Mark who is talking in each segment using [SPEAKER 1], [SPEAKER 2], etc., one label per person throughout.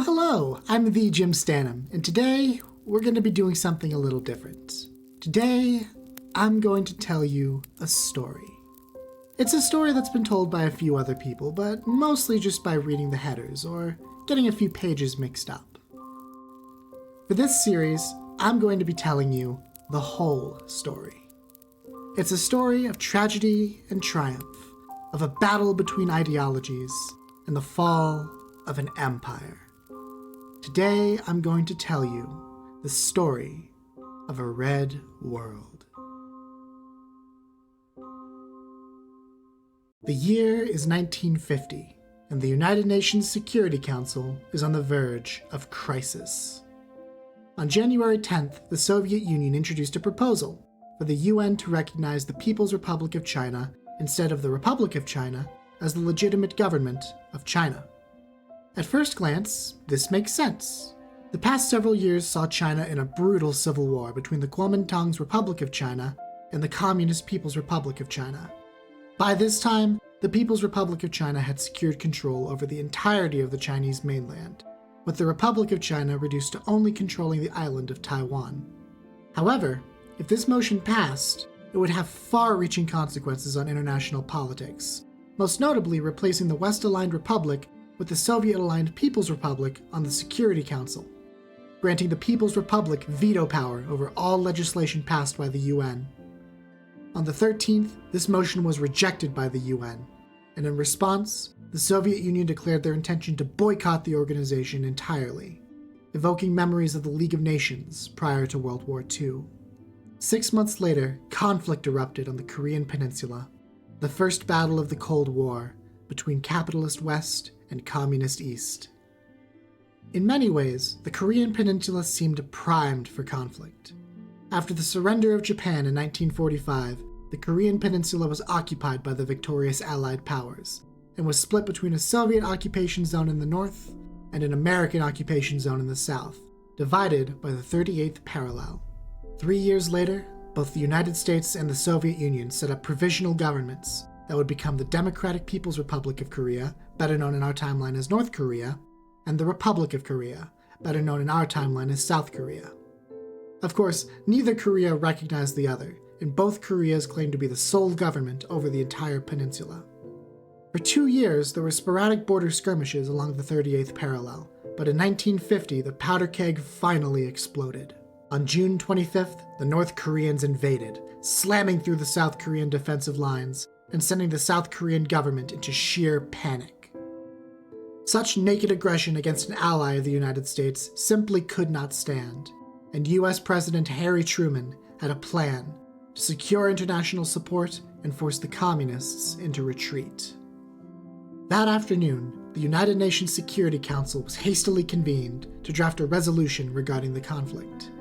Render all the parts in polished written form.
[SPEAKER 1] Hello! I'm the Jim Stanham, and today we're going to be doing something a little different. Today, I'm going to tell you a story. It's a story that's been told by a few other people, but mostly just by reading the headers or getting a few pages mixed up. For this series, I'm going to be telling you the whole story. It's a story of tragedy and triumph, of a battle between ideologies, and the fall of an empire. Today, I'm going to tell you the story of a red world. The year is 1950, and the United Nations Security Council is on the verge of crisis. On January 10th, the Soviet Union introduced a proposal for the UN to recognize the People's Republic of China instead of the Republic of China as the legitimate government of China. At first glance, this makes sense. The past several years saw China in a brutal civil war between the Kuomintang's Republic of China and the Communist People's Republic of China. By this time, the People's Republic of China had secured control over the entirety of the Chinese mainland, with the Republic of China reduced to only controlling the island of Taiwan. However, if this motion passed, it would have far-reaching consequences on international politics, most notably replacing the West-aligned Republic with the Soviet-aligned People's Republic on the Security Council, granting the People's Republic veto power over all legislation passed by the UN. On the 13th, this motion was rejected by the UN, and in response, the Soviet Union declared their intention to boycott the organization entirely, evoking memories of the League of Nations prior to World War II. 6 months later, conflict erupted on the Korean Peninsula, the first battle of the Cold War between capitalist West and communist East. In many ways, the Korean Peninsula seemed primed for conflict. After the surrender of Japan in 1945, the Korean Peninsula was occupied by the victorious Allied powers, and was split between a Soviet occupation zone in the north and an American occupation zone in the south, divided by the 38th parallel. 3 years later, both the United States and the Soviet Union set up provisional governments that would become the Democratic People's Republic of Korea, better known in our timeline as North Korea, and the Republic of Korea, better known in our timeline as South Korea. Of course, neither Korea recognized the other, and both Koreas claimed to be the sole government over the entire peninsula. For 2 years, there were sporadic border skirmishes along the 38th parallel, but in 1950, the powder keg finally exploded. On June 25th, the North Koreans invaded, slamming through the South Korean defensive lines and sending the South Korean government into sheer panic. Such naked aggression against an ally of the United States simply could not stand, and US President Harry Truman had a plan to secure international support and force the communists into retreat. That afternoon, the United Nations Security Council was hastily convened to draft a resolution regarding the conflict.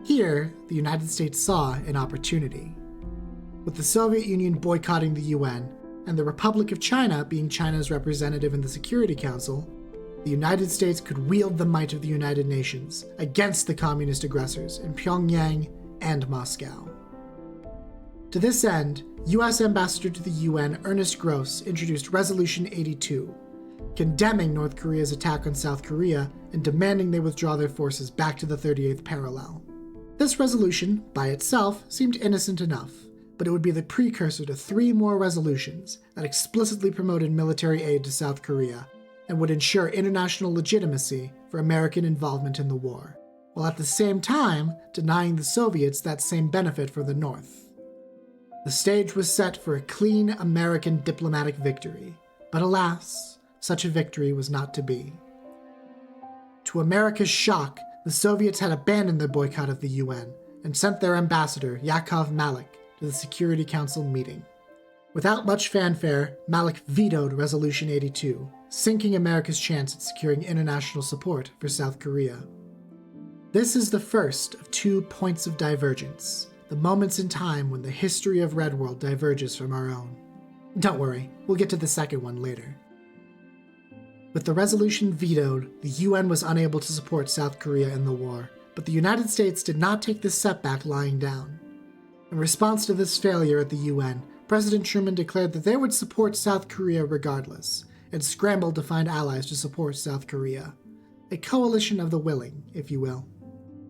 [SPEAKER 1] Here, the United States saw an opportunity. With the Soviet Union boycotting the UN and the Republic of China being China's representative in the Security Council, the United States could wield the might of the United Nations against the communist aggressors in Pyongyang and Moscow. To this end, US Ambassador to the UN Ernest Gross introduced Resolution 82, condemning North Korea's attack on South Korea and demanding they withdraw their forces back to the 38th parallel. This resolution, by itself, seemed innocent enough, but it would be the precursor to 3 more resolutions that explicitly promoted military aid to South Korea and would ensure international legitimacy for American involvement in the war, while at the same time denying the Soviets that same benefit for the North. The stage was set for a clean American diplomatic victory, but alas, such a victory was not to be. To America's shock, the Soviets had abandoned their boycott of the UN and sent their ambassador, Yakov Malik, to the Security Council meeting. Without much fanfare, Malik vetoed Resolution 82, sinking America's chance at securing international support for South Korea. This is the first of 2 points of divergence, the moments in time when the history of Red World diverges from our own. Don't worry, we'll get to the second one later. With the resolution vetoed, the UN was unable to support South Korea in the war, but the United States did not take this setback lying down. In response to this failure at the UN, President Truman declared that they would support South Korea regardless, and scrambled to find allies to support South Korea. a coalition of the willing, if you will.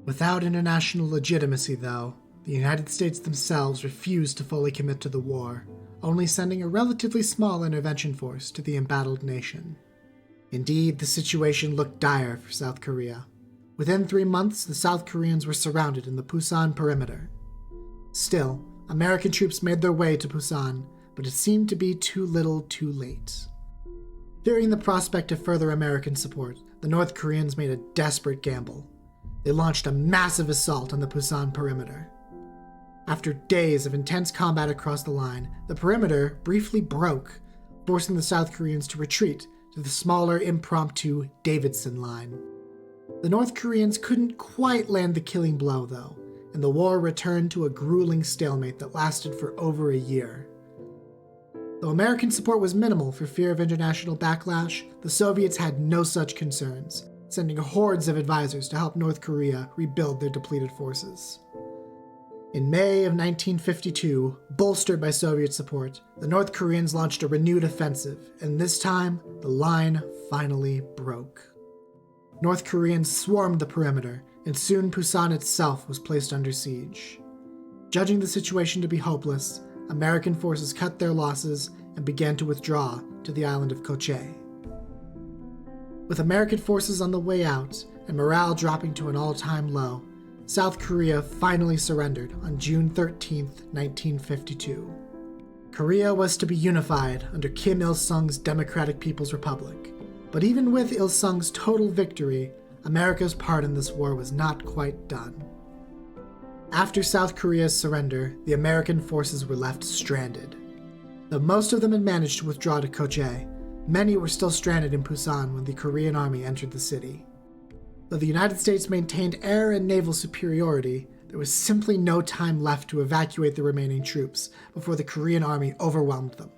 [SPEAKER 1] Without international legitimacy, though, the United States themselves refused to fully commit to the war, only sending a relatively small intervention force to the embattled nation. Indeed, the situation looked dire for South Korea. Within 3 months, the South Koreans were surrounded in the Pusan perimeter. Still, American troops made their way to Pusan, but it seemed to be too little too late. Fearing the prospect of further American support, the North Koreans made a desperate gamble. They launched a massive assault on the Pusan perimeter. After days of intense combat across the line, the perimeter briefly broke, forcing the South Koreans to retreat to the smaller, impromptu Davidson Line. The North Koreans couldn't quite land the killing blow, though, and the war returned to a grueling stalemate that lasted for over a year. Though American support was minimal for fear of international backlash, the Soviets had no such concerns, sending hordes of advisors to help North Korea rebuild their depleted forces. In May of 1952, bolstered by Soviet support, the North Koreans launched a renewed offensive, and this time, the line finally broke. North Koreans swarmed the perimeter, and soon Pusan itself was placed under siege. Judging the situation to be hopeless, American forces cut their losses and began to withdraw to the island of Koche. With American forces on the way out and morale dropping to an all-time low, South Korea finally surrendered on June 13, 1952. Korea was to be unified under Kim Il-sung's Democratic People's Republic. But even with Il-sung's total victory, America's part in this war was not quite done. After South Korea's surrender, the American forces were left stranded. Though most of them had managed to withdraw to Koche, many were still stranded in Pusan when the Korean army entered the city. Though the United States maintained air and naval superiority, there was simply no time left to evacuate the remaining troops before the Korean army overwhelmed them.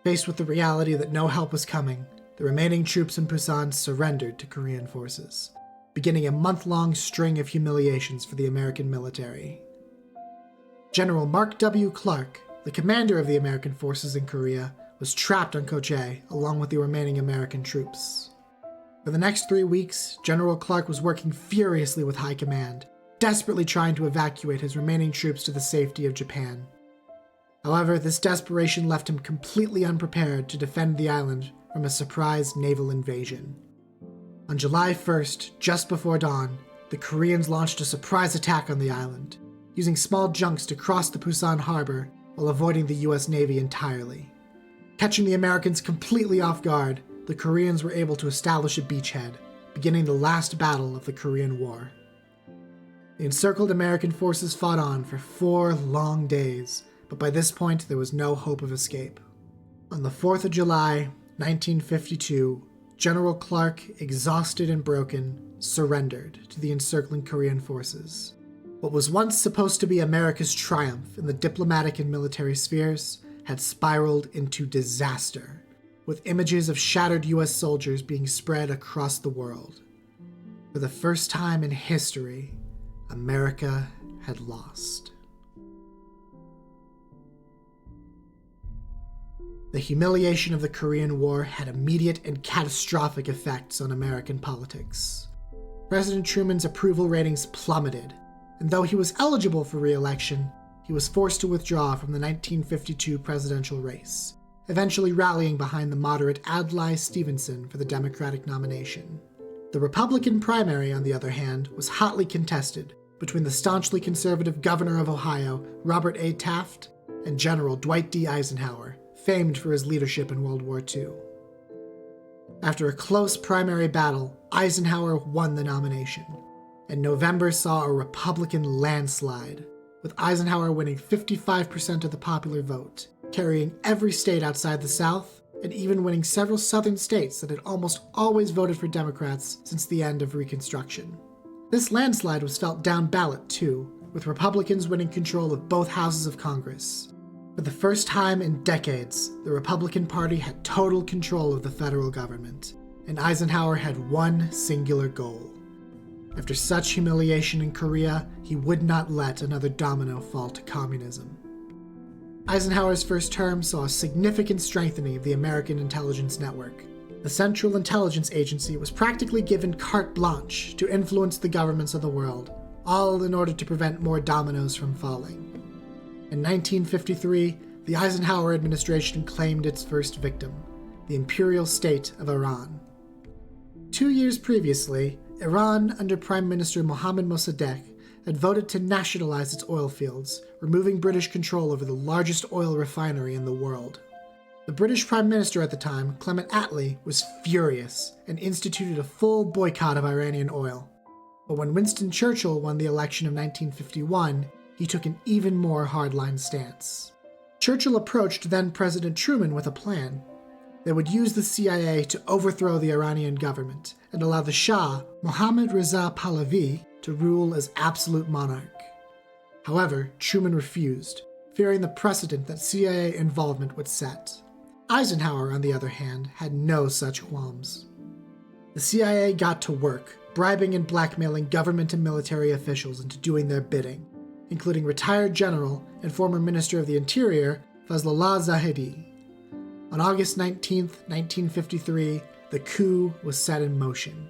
[SPEAKER 1] Faced with the reality that no help was coming, the remaining troops in Pusan surrendered to Korean forces, beginning a month-long string of humiliations for the American military. General Mark W. Clark, the commander of the American forces in Korea, was trapped on Koche along with the remaining American troops. For the next 3 weeks, General Clark was working furiously with high command, desperately trying to evacuate his remaining troops to the safety of Japan. However, this desperation left him completely unprepared to defend the island from a surprise naval invasion. On July 1st, just before dawn, the Koreans launched a surprise attack on the island, using small junks to cross the Pusan harbor while avoiding the US Navy entirely. Catching the Americans completely off guard, the Koreans were able to establish a beachhead, beginning the last battle of the Korean War. The encircled American forces fought on for 4 long days, but by this point there was no hope of escape. On the 4th of July, 1952, General Clark, exhausted and broken, surrendered to the encircling Korean forces. What was once supposed to be America's triumph in the diplomatic and military spheres had spiraled into disaster, with images of shattered US soldiers being spread across the world. For the first time in history, America had lost. The humiliation of the Korean War had immediate and catastrophic effects on American politics. President Truman's approval ratings plummeted, and though he was eligible for re-election, he was forced to withdraw from the 1952 presidential race, eventually rallying behind the moderate Adlai Stevenson for the Democratic nomination. The Republican primary, on the other hand, was hotly contested between the staunchly conservative governor of Ohio, Robert A. Taft, and General Dwight D. Eisenhower, famed for his leadership in World War II. After a close primary battle, Eisenhower won the nomination, and November saw a Republican landslide, with Eisenhower winning 55% of the popular vote, carrying every state outside the South, and even winning several southern states that had almost always voted for Democrats since the end of Reconstruction. This landslide was felt down ballot, too, with Republicans winning control of both houses of Congress. For the first time in decades, the Republican Party had total control of the federal government, and Eisenhower had one singular goal. After such humiliation in Korea, he would not let another domino fall to communism. Eisenhower's first term saw a significant strengthening of the American intelligence network. The Central Intelligence Agency was practically given carte blanche to influence the governments of the world, all in order to prevent more dominoes from falling. In 1953, the Eisenhower administration claimed its first victim, the Imperial State of Iran. 2 years previously, Iran, under Prime Minister Mohammad Mossadegh, had voted to nationalize its oil fields, removing British control over the largest oil refinery in the world. The British Prime Minister at the time, Clement Attlee, was furious and instituted a full boycott of Iranian oil. But when Winston Churchill won the election of 1951, he took an even more hardline stance. Churchill approached then-President Truman with a plan. They would use the CIA to overthrow the Iranian government and allow the Shah, Mohammad Reza Pahlavi, to rule as absolute monarch. However, Truman refused, fearing the precedent that CIA involvement would set. Eisenhower, on the other hand, had no such qualms. The CIA got to work, bribing and blackmailing government and military officials into doing their bidding, including retired general and former Minister of the Interior, Fazlullah Zahedi. On August 19, 1953, the coup was set in motion.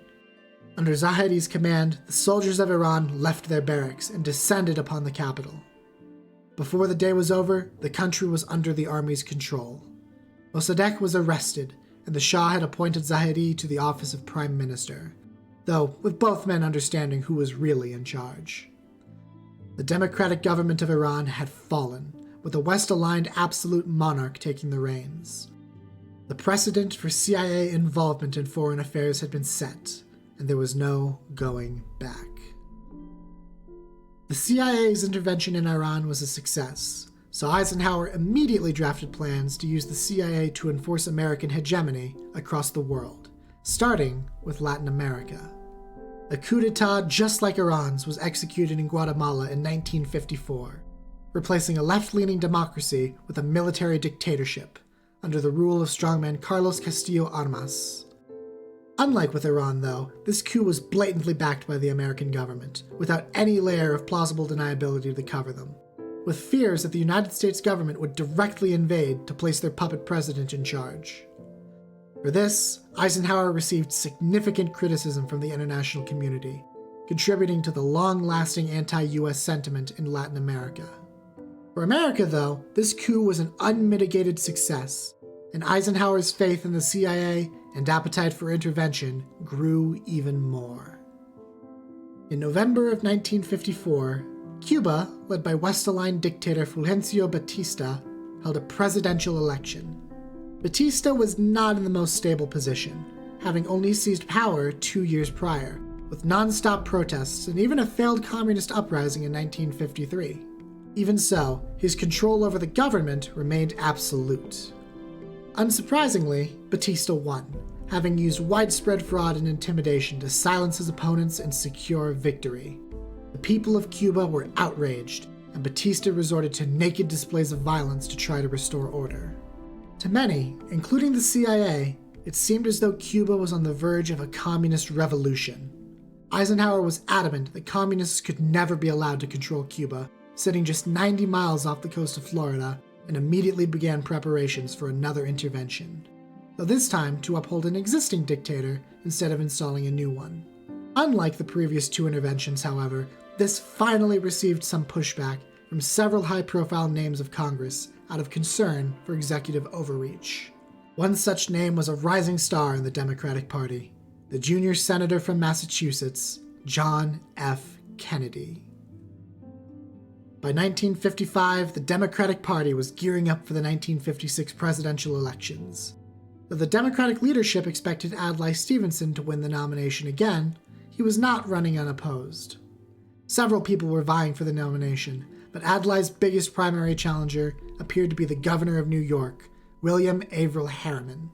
[SPEAKER 1] Under Zahedi's command, the soldiers of Iran left their barracks and descended upon the capital. Before the day was over, the country was under the army's control. Mossadegh was arrested, and the Shah had appointed Zahedi to the office of Prime Minister, though with both men understanding who was really in charge. The democratic government of Iran had fallen, with a West-aligned absolute monarch taking the reins. The precedent for CIA involvement in foreign affairs had been set, and there was no going back. The CIA's intervention in Iran was a success, so Eisenhower immediately drafted plans to use the CIA to enforce American hegemony across the world, starting with Latin America. A coup d'etat just like Iran's was executed in Guatemala in 1954, replacing a left-leaning democracy with a military dictatorship under the rule of strongman Carlos Castillo Armas. Unlike with Iran, though, this coup was blatantly backed by the American government, without any layer of plausible deniability to cover them, with fears that the United States government would directly invade to place their puppet president in charge. For this, Eisenhower received significant criticism from the international community, contributing to the long-lasting anti-US sentiment in Latin America. For America, though, this coup was an unmitigated success, and Eisenhower's faith in the CIA and appetite for intervention grew even more. In November of 1954, Cuba, led by West-aligned dictator Fulgencio Batista, held a presidential election. Batista was not in the most stable position, having only seized power 2 years prior, with non-stop protests and even a failed communist uprising in 1953. Even so, his control over the government remained absolute. Unsurprisingly, Batista won, having used widespread fraud and intimidation to silence his opponents and secure victory. The people of Cuba were outraged, and Batista resorted to naked displays of violence to try to restore order. To many, including the CIA, it seemed as though Cuba was on the verge of a communist revolution. Eisenhower was adamant that communists could never be allowed to control Cuba, sitting just 90 miles off the coast of Florida, and immediately began preparations for another intervention, though this time to uphold an existing dictator instead of installing a new one. Unlike the previous two interventions, however, this finally received some pushback from several high-profile names of Congress out of concern for executive overreach. One such name was a rising star in the Democratic Party, the junior senator from Massachusetts, John F. Kennedy. By 1955, the Democratic Party was gearing up for the 1956 presidential elections. Though the Democratic leadership expected Adlai Stevenson to win the nomination again, he was not running unopposed. Several people were vying for the nomination, but Adlai's biggest primary challenger appeared to be the governor of New York, William Averell Harriman.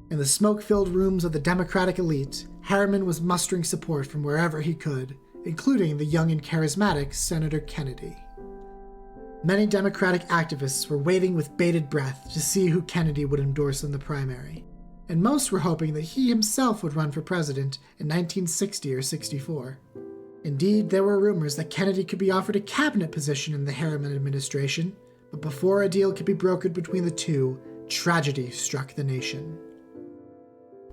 [SPEAKER 1] In the smoke-filled rooms of the Democratic elite, Harriman was mustering support from wherever he could, including the young and charismatic Senator Kennedy. Many Democratic activists were waiting with bated breath to see who Kennedy would endorse in the primary, and most were hoping that he himself would run for president in 1960 or 64. Indeed, there were rumors that Kennedy could be offered a cabinet position in the Harriman administration, but before a deal could be brokered between the two, tragedy struck the nation.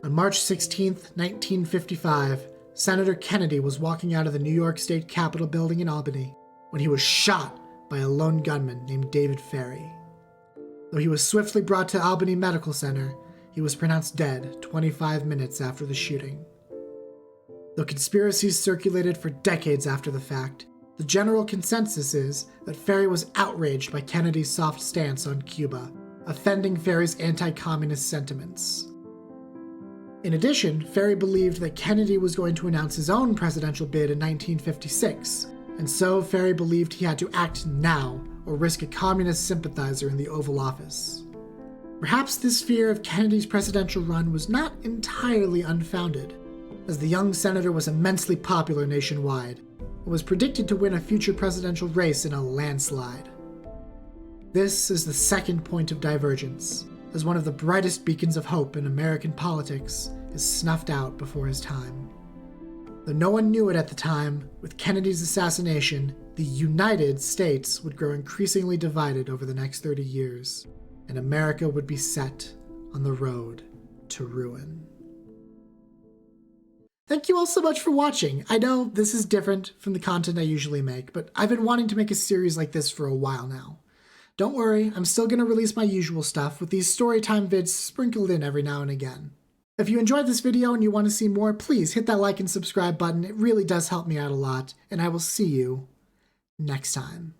[SPEAKER 1] On March 16, 1955, Senator Kennedy was walking out of the New York State Capitol building in Albany when he was shot by a lone gunman named David Ferry. Though he was swiftly brought to Albany Medical Center, he was pronounced dead 25 minutes after the shooting. Though conspiracies circulated for decades after the fact, the general consensus is that Ferry was outraged by Kennedy's soft stance on Cuba, offending Ferry's anti-communist sentiments. In addition, Ferry believed that Kennedy was going to announce his own presidential bid in 1956, and so Ferry believed he had to act now or risk a communist sympathizer in the Oval Office. Perhaps this fear of Kennedy's presidential run was not entirely unfounded, as the young senator was immensely popular nationwide and was predicted to win a future presidential race in a landslide. This is the second point of divergence, as one of the brightest beacons of hope in American politics is snuffed out before his time. Though no one knew it at the time, with Kennedy's assassination, the United States would grow increasingly divided over the next 30 years, and America would be set on the road to ruin. Thank you all so much for watching. I know this is different from the content I usually make, but I've been wanting to make a series like this for a while now. Don't worry, I'm still going to release my usual stuff with these storytime vids sprinkled in every now and again. If you enjoyed this video and you want to see more, please hit that like and subscribe button. It really does help me out a lot, and I will see you next time.